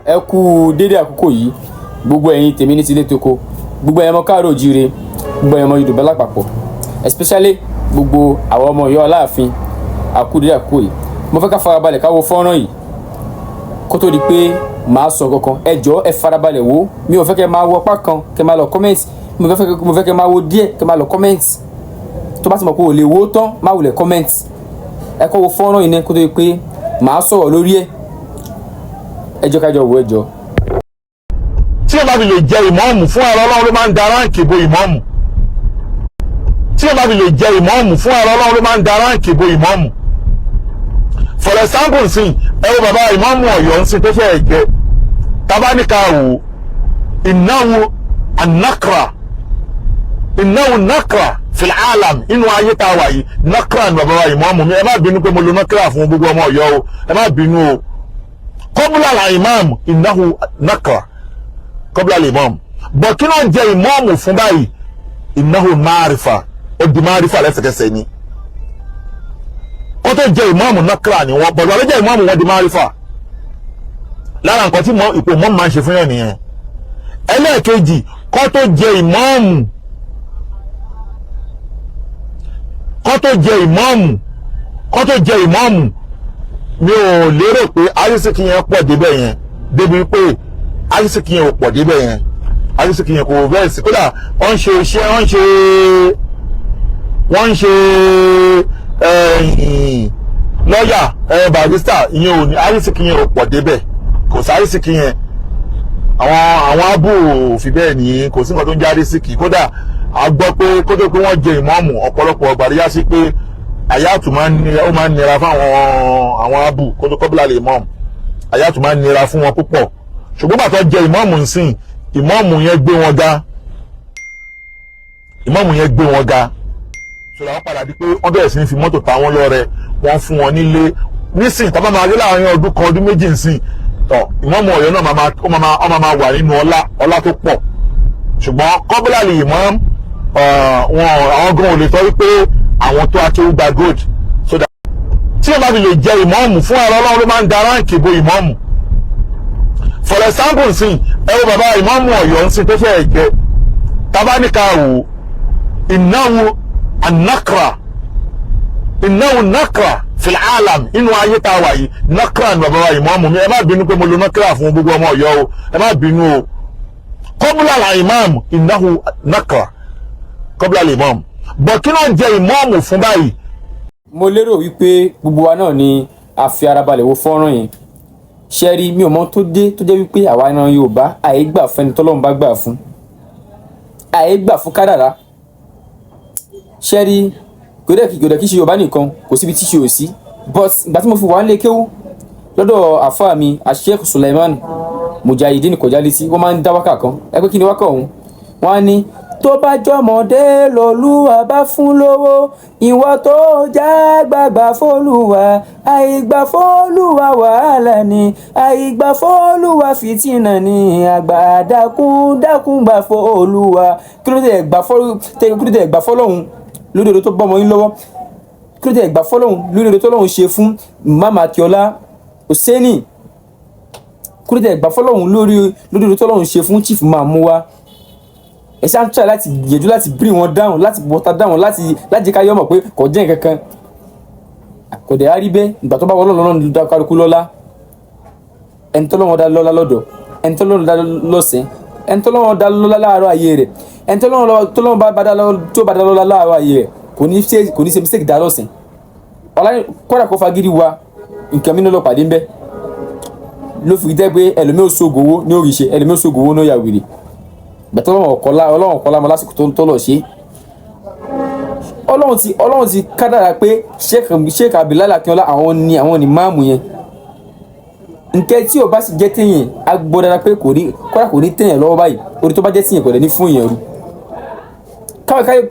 ẹ kú dédé àkókò yìí gbogbo ẹ̀yin tèmi ní tilé toko, gbogbo ẹ̀yin ọmọ káàárọ̀ oòjíire, gbogbo ẹ̀yin ọmọ Yorùbá lápapọ̀, especially gbogbo àwọn ọmọ Ọ̀yọ́ Aláàfin. Àkú dédé àkókò yìí mo fẹ́ ká farabalẹ̀ ká wo fọ́nrán yìí kó tó di pé màá sọ kankan. Ẹ jọ̀ọ́ ẹ farabalẹ̀ wò, mi ò fẹ́ kẹ́ máa wo apá kan kẹ́ máa lọ comment, mo fẹ́ kẹ́ máa wo díẹ̀ kẹ́ máa lọ comment. Tó bá ti mọ̀ pé o lè wo tán má wulẹ̀ comment. Ẹ kọ́ wo fọ́nrán yìí ní kó tó di pé màá sọ̀rọ̀ lórí ẹ̀. Ẹ jọ̀ọ́ ká jọ wò, ẹ jọ̀ọ́. Tí o bá fi lè jẹ ìmáàmù fún ara Ọlọ́run ló máa ń da ráǹkì bo ìmáàmù. Tí o bá fi lè jẹ ìmáàmù fún ara Ọlọ́run ló máa ń da ráǹkì bo ìmáàmù. For example nsìn ẹ wo bàbá ìmáàmù Ọ̀yọ́ nsìn tó fẹ́ jẹ tabaníkà wò ìnáwó nakra fil alam inú ayé tá a wà yìí nakra ni bàbá ìmáàmù mi. Ẹ má bínú pé mo lo nakra fún gbogbo ọmọ Ọ̀yọ́ o, ẹ má bínú o. Qabla al-imam ìnáwó nakra qabla al-imam, bọ̀ kí ló ń jẹ ìmáàmù fún báyìí ìnáwó máàrífà, ó di máàrífà lẹ́sẹ̀kẹsẹ̀ ni. Wọ́n tó jẹ ìmáàmù nakra ni wọ́n, bọ̀dọ̀ wọ́n jẹ ìmáàmù wọn di máàrífà. Lára nǹkan tí ipò mọ́mù máa ń ṣe fún yẹn nìyẹn. Ẹlẹ́ẹ̀kejì kọ́ tó jẹ ìmáàmù mi ò lérò pé arísìkí yẹn pọ̀ débẹ̀ yẹn, débi pé arísìkí yẹn ò pọ̀ débẹ̀ yẹn, arísìkí yẹn kò bẹ́ẹ̀ sí. Kódà wọ́n ń ṣe lọ́yà barista, ìyẹn ò ní arísìkí yẹn ò pọ̀ débẹ̀, kò sí arísìkí yẹn. Àwọn abú ò fi bẹ́ẹ̀ ní, kò sí nǹkan tó ń jẹ́ arísìkí. Kódà a gbọ́ pé kódà pé wọ́n jẹ ìmáàmù ọ̀pọ̀lọpọ̀ ọ̀gbàríyá sí pé àyàtù máa ń nira fún àwọn abú kótó kọ́bílà lè mọ́ọ̀mù, àyàtù máa ń nira fún wọn púpọ̀. Ṣùgbọ́n bàtọ́ jẹ ìmáàmù nsìn, ìmáàmù yẹn gbé wọn ga, ṣọlá wọn padà di pé wọ́n bẹ̀rẹ̀ sí ní fi mọ́tò ta wọn lọ́rẹ, wọ́n fún wọn nílé. Nísìn tá bá máa rí láàrin ọdún kan ọdún méjì nsìn tọ̀ ìmáàmù Ọ̀yọ́ náà máa wà nínú ọlá tó pọ̀. Ṣùgbọ́n kọ́bílà lè mọ́ọ̀mù àwọn gan ò lè sọ wípé àwọn tó akéwú gba gold. So that tí o bá fi lè jẹ ìmáàmù fún ara Ọlọ́run ló máa ń da ráǹkì bo ìmáàmù. For example nsìn ẹ wo bàbá ìmáàmù Ọ̀yọ́ nsìn tó fẹ́ jẹ tabaníkà wò ìnáwó nakra fil alam inú ayé tá a wà yìí nakra ni bàbá ìmáàmù mi. Ẹ má bínú pé mo lo nakra fún gbogbo ọmọ Ọ̀yọ́ o, ẹ má bínú o. Qabla al-imam ìnáwó nakra qabla al-imam, bọ̀ kí ló ń jẹ ìmáàmù fún báyìí. Mo lérò wípé gbogbo wa náà ni a fi ara balẹ̀ wo fọ́nrán yẹn. Ṣẹ́rí mi ò mọ̀ tó dé tó jẹ́ wípé àwa ìran Yorùbá àyè gbà fún ẹni tọ́lọ́run bá gbà fún, àyè gbà fún kádàrá. Ṣẹ́rí kò dẹ̀ kí ṣe Yorùbá nìkan, kò síbi tí ṣe ò sí. But ìgbà tí mo fi wà nílé kéwú lọ́dọ̀ àfáà mi Sheikh Sulaiman Mujahideen Kojaliti, wọ́n máa ń dá wákà kan. Ẹ pé kí ni wákà ọ̀hún? Wọ́n á ní tó bá jọmọdé lọ́lúwa bá fún lówó, ìwọ tó já gbàgbà fólúwa, àìgbà fólúwa wàhálà ni, àìgbà fólúwa fìtínà ni, àgbà dákun gbà fólúwa. Kí ló dé ẹ̀gbà fọ́lọ́hun lórí èdè tó bọ́mọ yín lọ́wọ́? Kí ló dé ẹ̀gbà fọ́lọ́hun lórí èdè tó lọ́hun ṣe fún Mama Akíọlá Hussaini? Kí ló dé ẹ̀gbà fọ́lọ́hun lórí èdè tó lọ́hun ṣe fún Chief Mamuwa? Ẹ ṣáà ń try láti gbìyànjú láti bring wọn down, láti water down, láti ká yọ mọ̀ pé kò jẹ́ nǹkan kan. Kò dẹ̀ á rí bẹ́ẹ̀. Ìgbà tó bá wọ́n lọ́nà ló dá kálukú lọ́lá. Ẹni tó lọ́wọ́ dá lọ́lá lọ́dọ̀, ẹni tó lọ́wọ́ dá lọ́sẹ̀, ẹni tó lọ́wọ́ dá lọ́lá láàárọ̀ ayé rẹ̀, ẹni tó lọ́wọ́ bá dá lọ́lá láàárọ̀ ayé rẹ̀ kò ní ṣe mistake dá lọ́sẹ̀. Kọ́dà kó fagídí wa nǹkan mi ló pàdé ń bẹ́. Ló fi jẹ́ pé ẹlòmíì ò sógowó ní òrìṣẹ́, ẹlòmíì ò sógowó ní òyà wèrè. Bẹ̀tẹ̀ Ọlọ́run kọ́lá mọ́ lásìkò tó lọ ṣe. Ọlọ́run ti kádàrá pé Sheikh Bilal Akínọlá àwọn ni máàmù yẹn. Nǹkan tí ò bá sì jẹ́ téèyàn á gbọ́ dára pé kò ní téèyàn lọ́wọ́ báyìí, orí tó bá jẹ́ téèyàn kò lè ní fún èèyàn rú. Káwé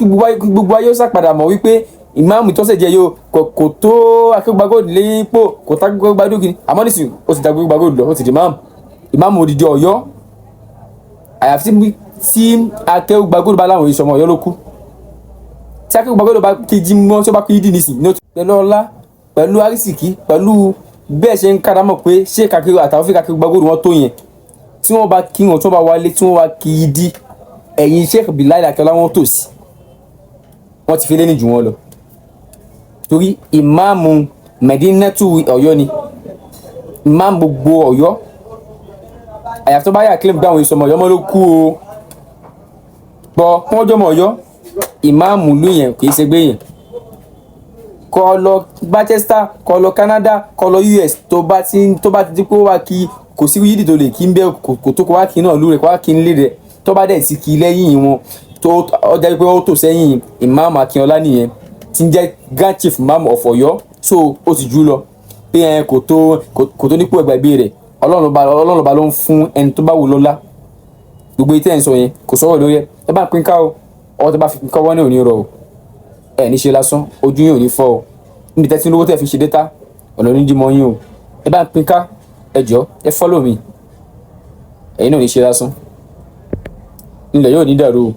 gbogbo ayé ó sàpadà mọ̀ wípé ìmáàmù ìtọ́sẹ̀ jẹ́ yóò kò tó Akéwùgbà Gold lẹ́yìn pò, kò tá Akéwùgbà Gold kìíní. Àmọ́ nísìnyí ó ti dá Akéwùgbà Gold lọ, ó ti di ìmáàmù odidi Ọ̀yọ́. Àyàfi tí Akéwùgbà Gold bá láwọn ìṣọmọ Ọ̀yọ́ ló kú. Tí Akéwùgbà Gold bá kejì mọ́ tí ó bá kú yídì nísìnyí pẹ̀lú ọlá, pẹ̀lú àrísìkí, pẹ̀lú bẹ́ẹ̀ ṣe ń kárámọ̀ pé ṣé Akeem àtàwọn fíkà Akeem gbàgbọ́dọ̀ wọn tó yẹn tí wọ́n bá kí wọn tí wọ́n bá wálé tí wọ́n wá kí í dí ẹ̀yìn Sheikh Bilal Akínọlá wọn tò sí wọ́n ti fi lé ní jù wọn lọ torí ìmáàmù Medinatu Ọ̀yọ́ ni ìmáàmù gbogbo Ọ̀yọ́ àyàfi tó bá yà claim dáhùn ìsọmọ Ọ̀yọ́ mọ́ ló kú o gbọ́ kí wọ́n jọmọ Ọ̀yọ́ ìmáàmù ló yẹn kì í ṣe gbé yẹn kó lọ Manchester kó lọ Canada kó lọ US tó bá ti di pé wá kí kò sí yídì tó lè kí ń bẹ́ kò tó kó wá kí náà lú rẹ̀ kó wá kí ń lé rẹ̀ tó bá dẹ̀ sí kí lẹ́yìn wọn tó ọjà pé ó tò sẹ́yìn ìmáàmù Akínọlá nìyẹn tí ń jẹ́ Grand Chief Imam of Ọ̀yọ́ so ó ti jù lọ pé ẹ kò tó nípò ẹgbàgbé rẹ̀ Ọlọ́run ọba ló ń fún ẹni tó bá wù lọ́lá gbogbo etí ẹ̀ ń sọ yẹn kò sọ̀rọ̀ lórí ẹ bá ń pín ká o ọwọ́ tó bá fi kọ́ wọ́n ní òní rọ o ẹ ní ṣe lásán ojú yín ò ní fọ́ o níbi tẹ́tí lówó tẹ́ fi ṣe dẹ́ta ọ̀nà onídìímọ̀ yín o ẹ bá ń pín ká ẹ jọ ẹ follow mi ẹ̀yin náà ò ní ṣe lásán ilẹ̀ yóò ní dàrú o.